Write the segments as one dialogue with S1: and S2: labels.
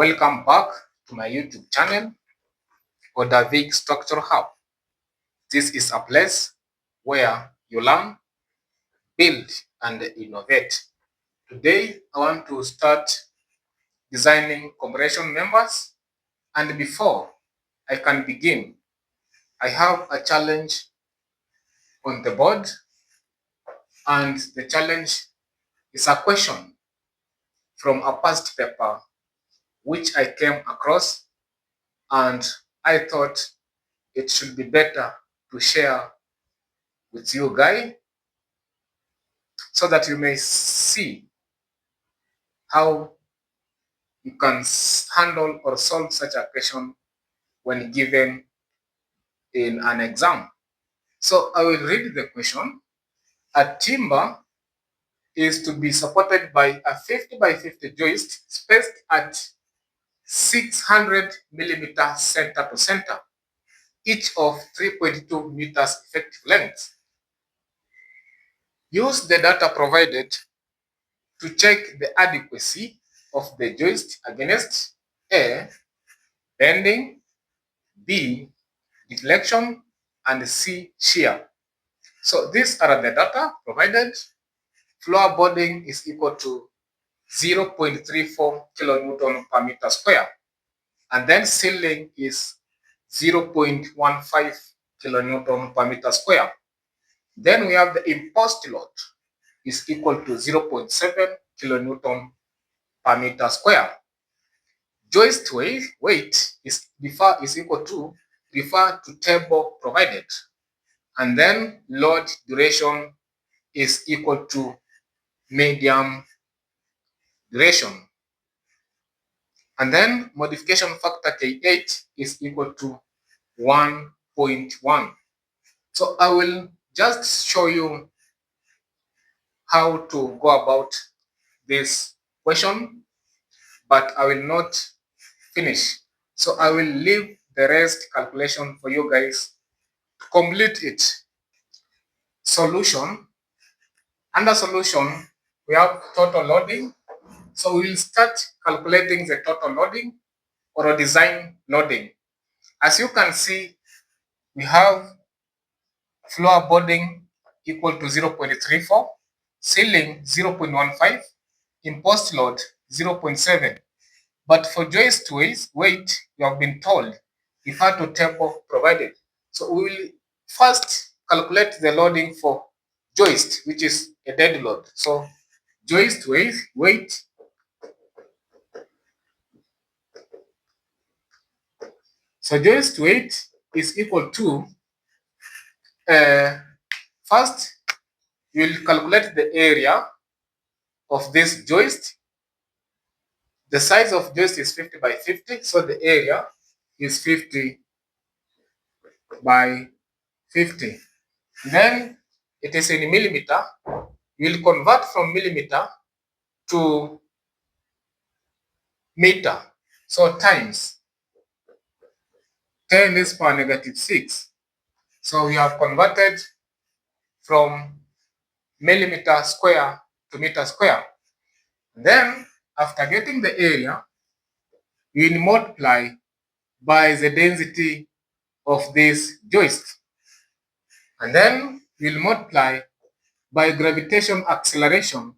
S1: Welcome back to my YouTube channel, Odavik Structure Hub. This is a place where you learn, build, and innovate. Today, I want to start designing compression members. And before I can begin, I have a challenge on the board. And the challenge is a question from a past paper which I came across, and I thought it should be better to share with you guys so that you may see how you can handle or solve such a question when given in an exam. So I will read the question. A timber is to be supported by a 50 by 50 joist spaced at 600 millimeter center to center, each of 3.2 meters effective length. Use the data provided to check the adequacy of the joist against A, bending, B, deflection, and C, shear. So these are the data provided. Floor boarding is equal to 0.34 kilonewton per meter square. And then ceiling is 0.15 kilonewton per meter square. Then we have the imposed load is equal to 0.7 kilonewton per meter square. Joist weight is equal to refer to table provided. And then load duration is equal to medium duration. And then modification factor K8 is equal to 1.1. So I will just show you how to go about this question, but I will not finish. So I will leave the rest calculation for you guys to complete it. Solution. Under solution, we have total loading. So we will start calculating the total loading or a design loading. As you can see, we have floor boarding equal to 0.34, ceiling 0.15, imposed load 0.7. But for joist weight, you have been told refer to table provided. So we will first calculate the loading for joist, which is a dead load. So joist weight is equal to first you will calculate the area of this joist. The size of joist is 50 by 50, so the area is 50 by 50. Then it is in millimeter. You will convert from millimeter to meter. So times 10 raised power negative 6. So we have converted from millimeter square to meter square. Then after getting the area, you will multiply by the density of this joist. And then we'll multiply by gravitation acceleration,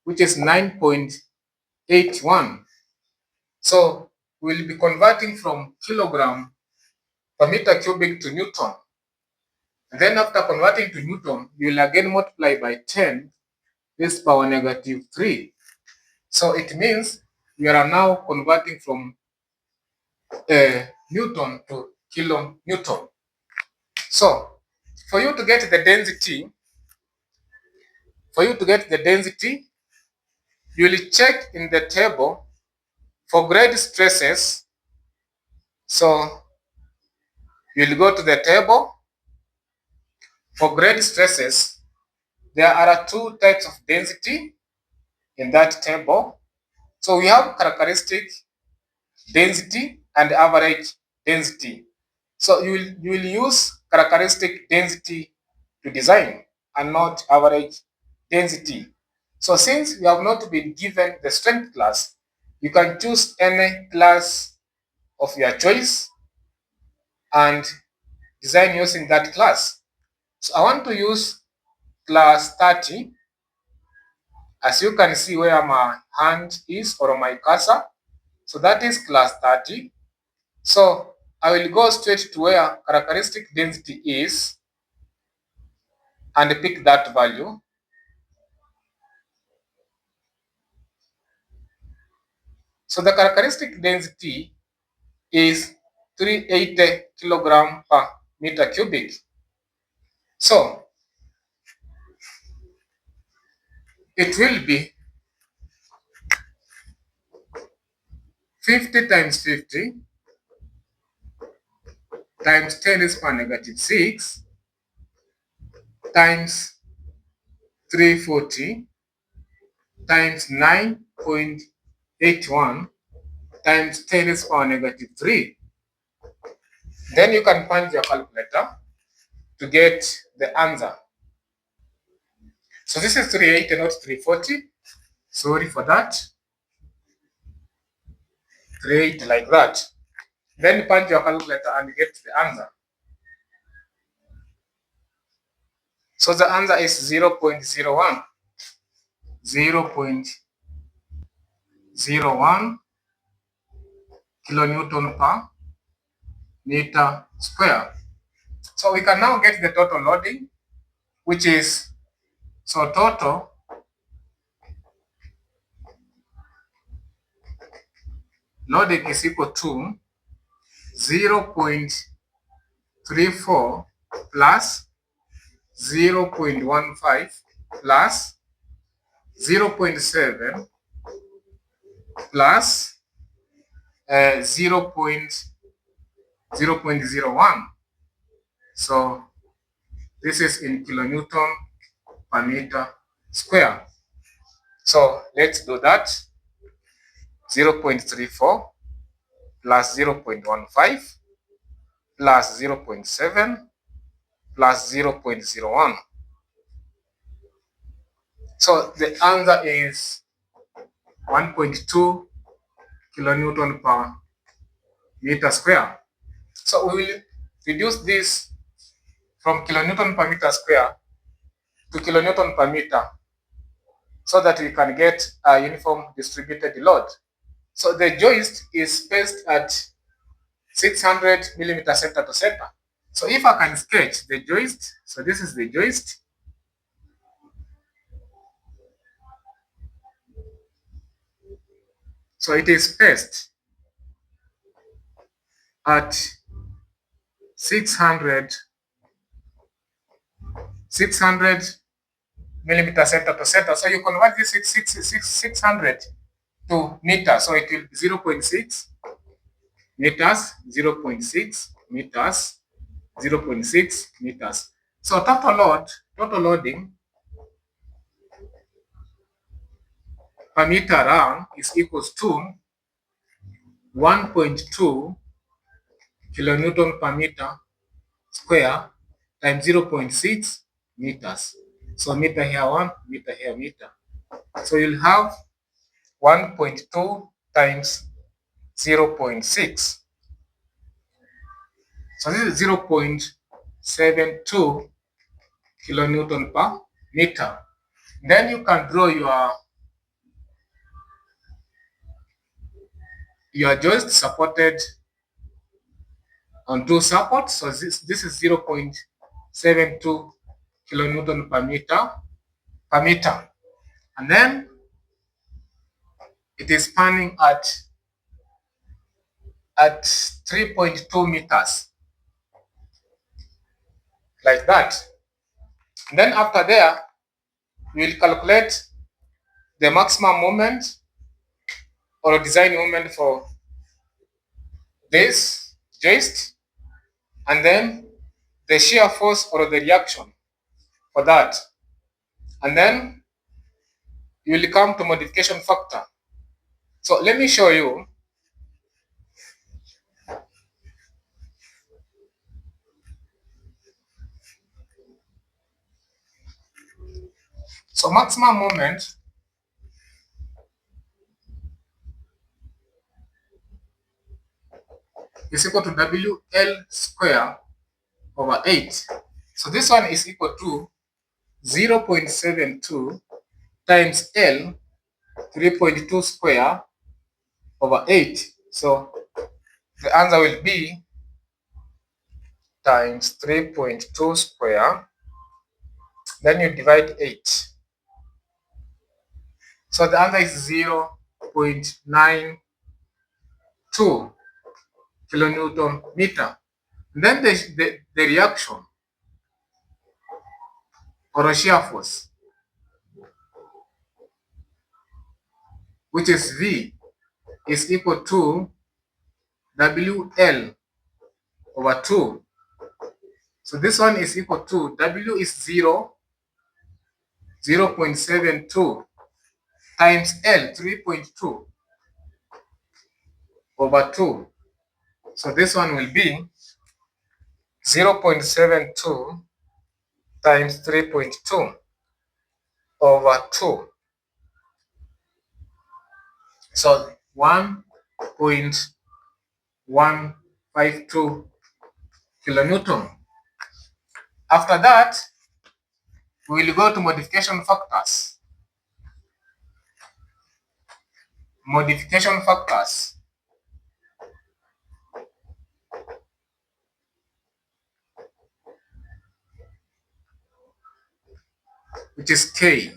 S1: which is 9.81. So we'll be converting from kilogram per meter cubic to Newton. And then after converting to Newton, you'll again multiply by 10 raised power negative 3. So it means we are now converting from Newton to kilonewton. So for you to get the density, you will check in the table for grade stresses. So you'll go to the table. For grade stresses, there are two types of density in that table. So we have characteristic density and average density. So you will use characteristic density to design and not average density. So since we have not been given the strength class, You can choose any class of your choice and design using that class. So I want to use class 30. As you can see where my hand is or my cursor, so that is class 30. So I will go straight to where characteristic density is and pick that value. So the characteristic density is 380 kilogram per meter cubic. So it will be 50 times 50 times 10 is power negative 6 times 340 times 9.81 times 10 is power negative 3. Then you can punch your calculator to get the answer. So this is 380, not 340. Sorry for that. 380 like that. Then punch your calculator and get the answer. So the answer is 0.01. 0.01 kilonewton per meter square. So we can now get the total loading, which is, so total loading is equal to 0.34 plus 0.15 plus 0.7 plus 0.01. So this is in kilonewton per meter square. So let's do that. 0.34 plus 0.15 plus 0.7 plus 0.01. So the answer is 1.2 kilonewton per meter square. So we will reduce this from kilonewton per meter square to kilonewton per meter so that we can get a uniform distributed load. So the joist is spaced at 600 millimeter center to center. So if I can sketch the joist, so this is the joist. So it is spaced at 600 millimeter center to center. So you convert this 600 to meters. So it will be 0.6 meters, 0.6 meters, 0.6 meters. So total loading per meter round is equals to 1.2 kilonewton per meter square times 0.6 meters. So meter here 1, meter here meter. So you'll have 1.2 times 0.6. So this is 0.72 kilonewton per meter. Then you can draw your joist supported on two supports. So this is 0.72 kilonewton per meter. And then it is spanning at 3.2 meters. Like that. And then after there, we will calculate the maximum moment or design moment for this joist, and then the shear force or the reaction for that. And then you will come to modification factor. So let me show you. So maximum moment is equal to WL square over 8. So this one is equal to 0.72 times L 3.2 square over 8. So the answer will be times 3.2 square, then you divide 8. So the answer is 0.92 kilonewton meter. Then the reaction or shear force, which is V, is equal to WL over 2. So this one is equal to W is 0.72 times L 3.2 over 2. So this one will be 0.72 times 3.2 over 2. So 1.152 kilonewton. After that, we will go to modification factors. Modification factors. Which is K.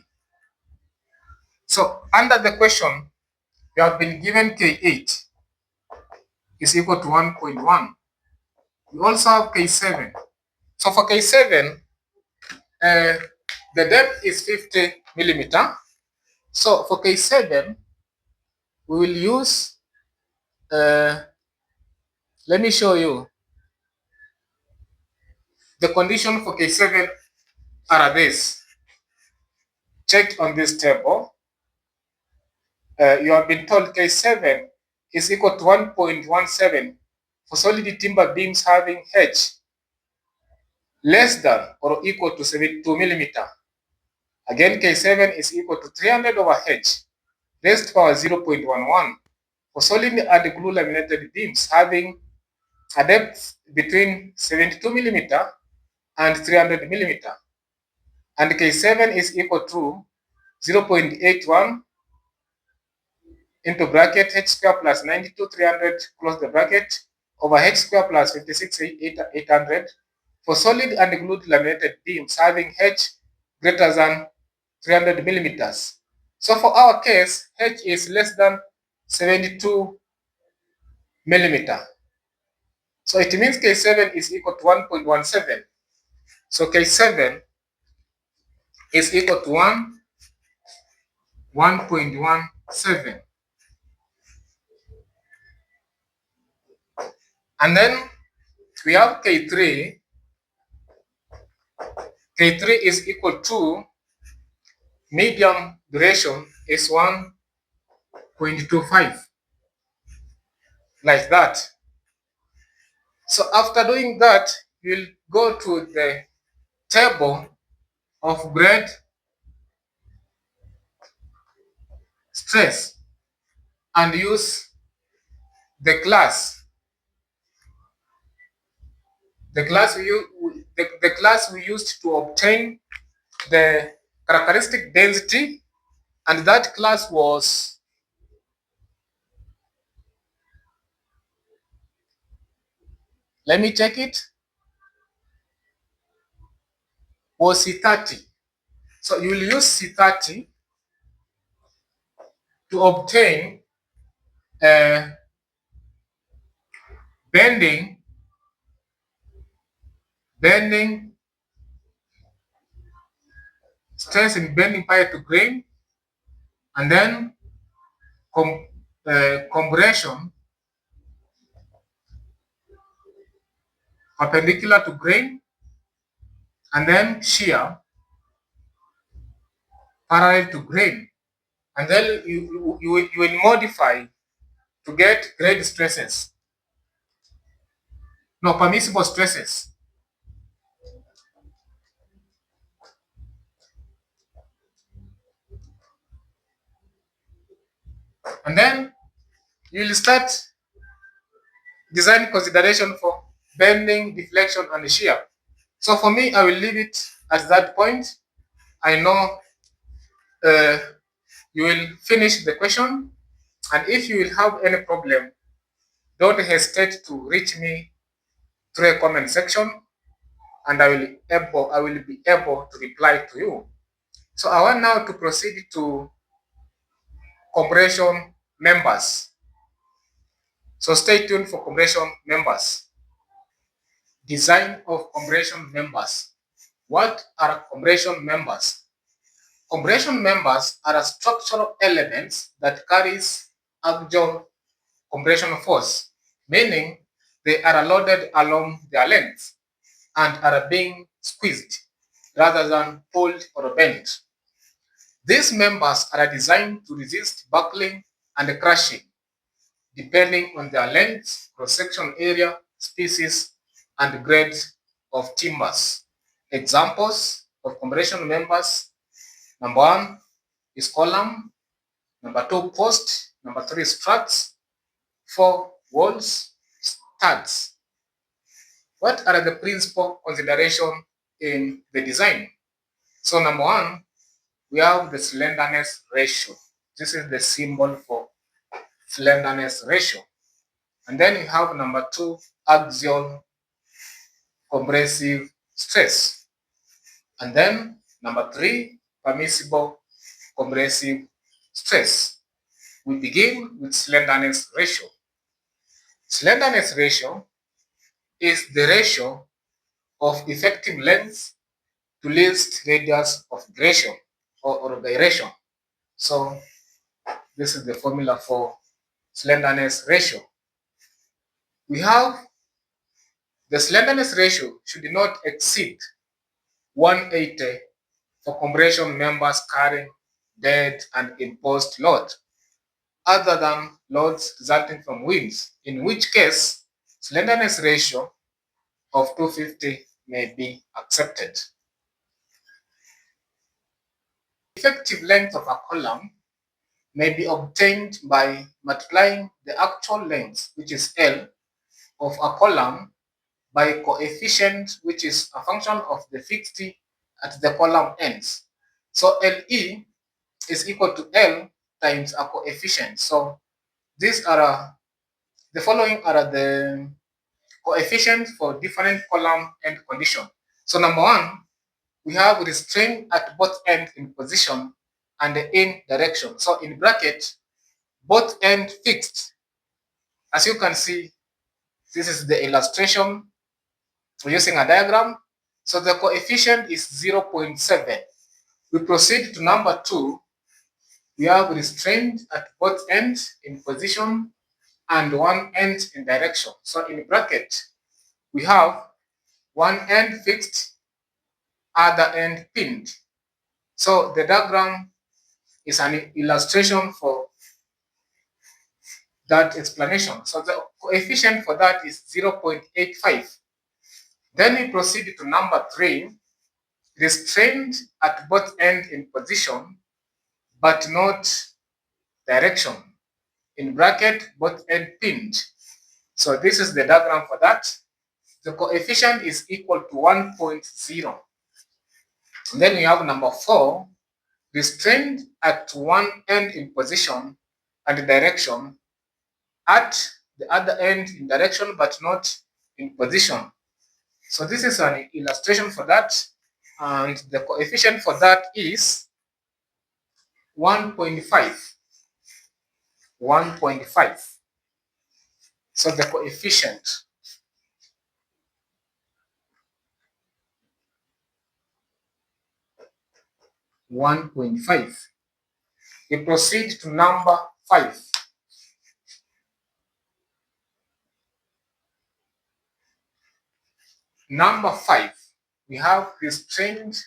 S1: So under the question, we have been given K8 is equal to 1.1. We also have K7. So for K7, the depth is 50 millimeter. So for K7, we will use, let me show you. The condition for K7 are this. Check on this table. You have been told K7 is equal to 1.17 for solid timber beams having H less than or equal to 72 millimeter. Again, K7 is equal to 300 over H raised to power 0.11 for solid and glue laminated beams having a depth between 72 millimeter and 300 millimeter. And K7 is equal to 0.81 into bracket H square plus 92 300 close the bracket over H square plus 56 800 for solid and glued laminated beams having H greater than 300 millimeters. So for our case, H is less than 72 millimeter. So it means K7 is equal to 1.17. So K7 is equal to 1.17. And then we have K3. K3 is equal to medium duration is 1.25, like that. So after doing that, you'll go to the table of grade stress and use the class. The class we used to obtain the characteristic density, and that class was, let me check it, was C30. So you will use C30 to obtain bending stress in bending prior to grain, and then compression perpendicular to grain, and then shear parallel to grain, and then you will modify to get grade stresses, no, permissible stresses. And then you will start Design consideration for bending, deflection, and shear. So for me, I will leave it at that point. I know uh, you will finish the question, and if you will have any problem, don't hesitate to reach me through a comment section, and I will be able to reply to you. So I want now to proceed to compression members. So stay tuned for compression members. Design of compression members. What are compression members? Compression members are structural elements that carries axial compression force, meaning they are loaded along their length and are being squeezed rather than pulled or bent. These members are designed to resist buckling and crushing, depending on their length, cross-section area, species, and grades of timbers. Examples of compression members: number one is column, number two post, number three struts, four walls, studs. What are the principal considerations in the design? So number one, we have the slenderness ratio. This is the symbol for slenderness ratio. And then we have number two, axial compressive stress. And then number three, permissible compressive stress. We begin with slenderness ratio. Slenderness ratio is the ratio of effective length to least radius of gyration or gyration. So this is the formula for slenderness ratio. We have the slenderness ratio should not exceed 180 for compression members carrying dead and imposed load, other than loads resulting from winds, in which case slenderness ratio of 250 may be accepted. Effective length of a column may be obtained by multiplying the actual length, which is L, of a column by coefficient, which is a function of the fixed at the column ends. So LE is equal to L times a coefficient. So these are the following are the coefficients for different column end condition. So number one, we have restraint at both ends in position and in direction. So in bracket, both end fixed. As you can see, this is the illustration. We're using a diagram. So the coefficient is 0.7. We proceed to number two. We have restraint at both ends in position and one end in direction. So in bracket, we have one end fixed, other end pinned. So the diagram is an illustration for that explanation. So the coefficient for that is 0.85. Then we proceed to number three, restrained at both ends in position, but not direction. In bracket, both end pinned. So this is the diagram for that. The coefficient is equal to 1.0. Then we have number four, restrained at one end in position and direction, at the other end in direction but not in position. So this is an illustration for that, and the coefficient for that is 1.5. 1.5. So the coefficient 1.5. We proceed to number 5. Number 5, we have restrained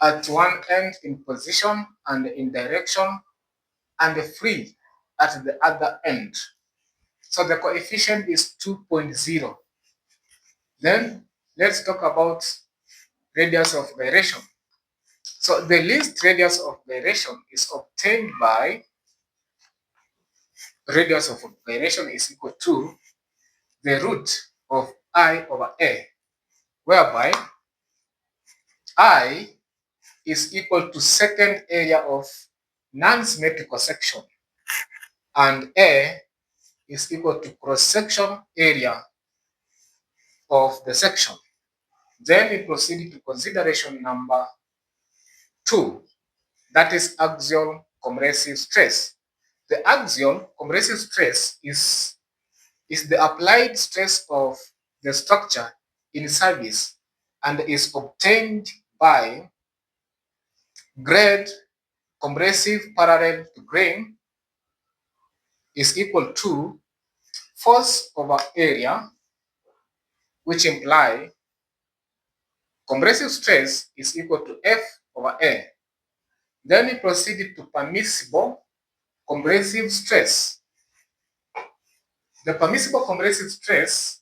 S1: at one end in position and in direction, and free at the other end. So the coefficient is 2.0. Then let's talk about radius of gyration. So the least radius of gyration is obtained by radius of gyration is equal to the root of I over A, whereby I is equal to second area of non-symmetrical section and A is equal to cross-section area of the section. Then we proceed to consideration number 2, that is axial compressive stress. The axial compressive stress is the applied stress of the structure in service and is obtained by grade compressive parallel to grain is equal to force over area, which imply compressive stress is equal to F over A. Then we proceed to permissible compressive stress. The permissible compressive stress,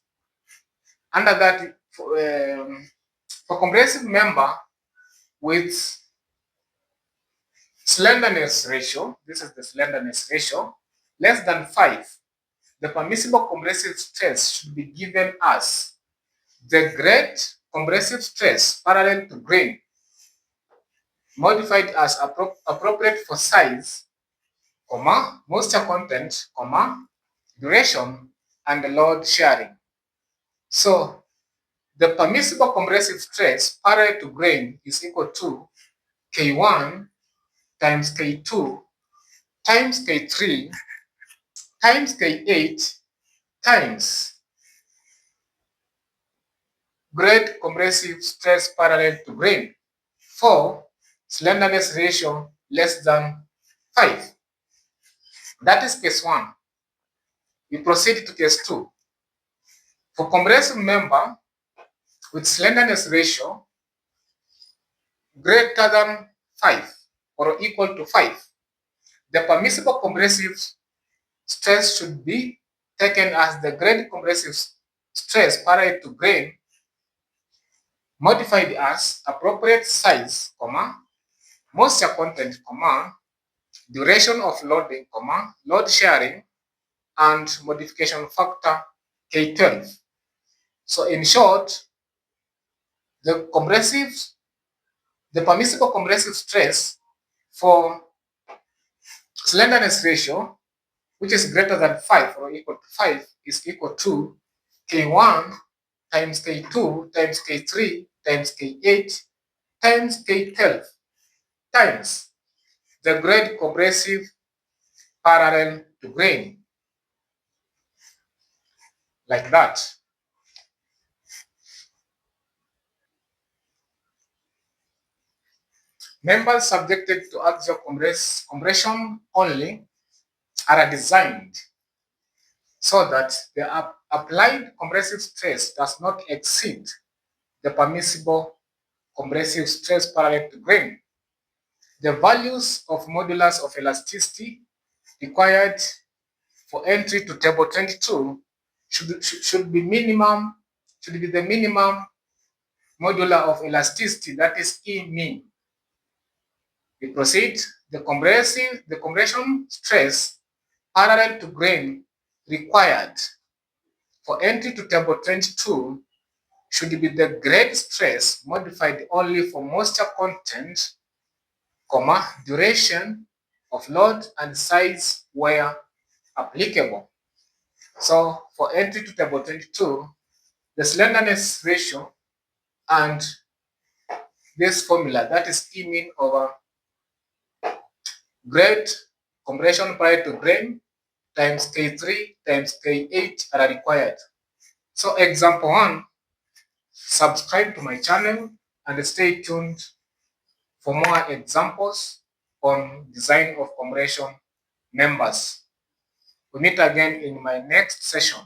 S1: under that, for compressive member with slenderness ratio, this is the slenderness ratio, less than 5, the permissible compressive stress should be given as the grade compressive stress parallel to grain modified as appropriate for size, moisture content, duration, and load sharing. So the permissible compressive stress parallel to grain is equal to K1 times K2 times K3 times K8 times grade compressive stress parallel to grain for slenderness ratio less than 5. That is case 1. We proceed to case 2. For compressive member with slenderness ratio greater than 5 or equal to 5, the permissible compressive stress should be taken as the grade compressive stress parallel to grain modified as appropriate size, moisture content, duration of loading, load sharing, and modification factor K12. So in short, the permissible compressive stress for slenderness ratio, which is greater than 5 or equal to 5, is equal to K1 times K2 times K3 times K8 times K12 times the grade compressive parallel to grain, like that. Members subjected to axial compression only are designed so that the applied compressive stress does not exceed the permissible compressive stress parallel to grain. The values of modulus of elasticity required for entry to table 22 should be the minimum modular of elasticity, that is E mean. We proceed. The compression stress parallel to grain required for entry to table 22 should be the grade stress modified only for moisture content, duration of load and size where applicable. So for entry to table 22, the slenderness ratio and this formula, that is E mean over grade compression prior to grain times K3 times K8 are required. So example 1, subscribe to my channel and stay tuned for more examples on design of compression members. We meet again in my next session.